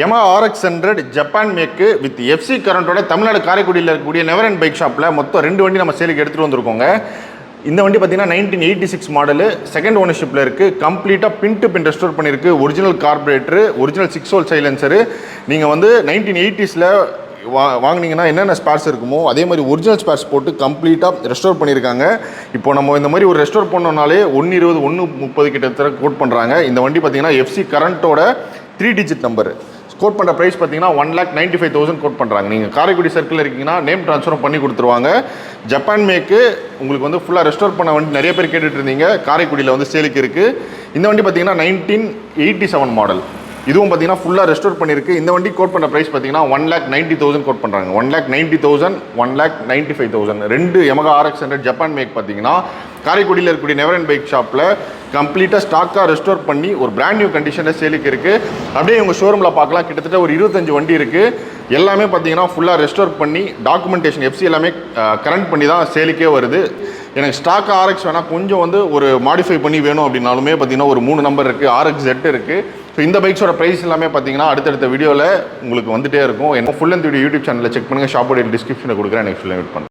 Yamaha RX100 Japan make with FC கரண்டோட தமிழ்நாடு காரைக்குடியில் இருக்கக்கூடிய நெவர் அண்ட் பைக் ஷாப்பில் மொத்தம் 2 வண்டி நம்ம சேலுக்கு எடுத்துகிட்டு வந்திருக்கோங்க. இந்த வண்டி பார்த்தீங்கன்னா 1986 மாடலு, செகண்ட் ஓனர்ஷிப்பில் இருக்குது. கம்ப்ளீட்டாக பின் டு பின் ரெஸ்டோர் பண்ணியிருக்கு. Original carburettor, original 6 hole silencer. நீங்கள் வந்து 1980s வாங்கினீங்கன்னா என்னென்ன ஸ்பேர்ஸ் இருக்குமோ அதே மாதிரி ஒரிஜினல் ஸ்பேர்ஸ் போட்டு கம்ப்ளீட்டாக ரெஸ்டோர் பண்ணியிருக்காங்க. இப்போ நம்ம இந்த மாதிரி ஒரு ரெஸ்டோர் பண்ணோம்னாலே 120 130 கிட்ட கோட் பண்ணுறாங்க. இந்த வண்டி பார்த்தீங்கன்னா எஃப்சி கரண்ட்டோட 3 டிஜிட் நம்பர். கோட் பண்ணுற ப்ரைஸ் பார்த்தீங்கன்னா 1,95,000 கோட் பண்ணுறாங்க. நீங்கள் காரைக்குடி சர்க்கிளில் இருக்கீங்கன்னா நேம் ட்ரான்ஸ்ஃபரும் பண்ணி கொடுத்துருவாங்க. ஜப்பான் மேக்கு உங்களுக்கு வந்து ஃபுல்லாக ரெஸ்டோர் பண்ண வண்டி நிறைய பேர் கேட்டுட்டு இருந்தீங்க. காரைக்குடியில் வந்து சேலுக்கு இருக்குது. இந்த வண்டி பார்த்தீங்கன்னா 1987 மாடல். இதுவும் பார்த்தீங்கன்னா ஃபுல்லாக ரெஸ்டோர் பண்ணியிருக்கு. இந்த வண்டி கோட் பண்ணுற ப்ரைஸ் பார்த்தீங்கன்னா 1,90,000 கோட் பண்ணுறாங்க. 1,90,000 1,95,000 2 Yamaha RX100 ஜப்பான் மேக் பார்த்தீங்கன்னா காரைக்குடியில் இருக்கக்கூடிய நெவர் அண்ட் பைக் ஷாப்பில் கம்ப்ளீட்டாக ஸ்டாக்காக ரெஸ்டோர் பண்ணி ஒரு பிராண்ட் நியூ கண்டிஷனில் சேலுக்கு இருக்குது. அப்படியே உங்கள் ஷோரூமில் பார்க்கலாம். கிட்டத்தட்ட ஒரு 25 வண்டி இருக்குது. எல்லாமே பார்த்தீங்கன்னா ஃபுல்லாக ரெஸ்டோர் பண்ணி டாக்குமெண்டேஷன் எஃப்சி எல்லாமே கரண்ட் பண்ணி தான் சேலுக்கே வருது. எனக்கு ஸ்டாக் RX வேணால் கொஞ்சம் வந்து ஒரு மாடிஃபை பண்ணி வேணும் அப்படின்னாலுமே பார்த்தீங்கன்னா ஒரு 3 நம்பர் இருக்குது. RXZ இருக்குது. ஸோ இந்த பைக்ஸோட ப்ரைஸ் எல்லாமே பார்த்தீங்கன்னா அடுத்தடுத்த வீடியோவில் உங்களுக்கு வந்துகிட்டே இருக்கும். என்ன ஃபுல் அண்ட் வீடியோ யூடியூப் சேனலில் செக் பண்ணுங்கள். ஷாப்போட டிஸ்கிரிப்ஷனில் கொடுக்குறேன். நெக்ஸ்ட் வெயிட் பண்ணுறேன்.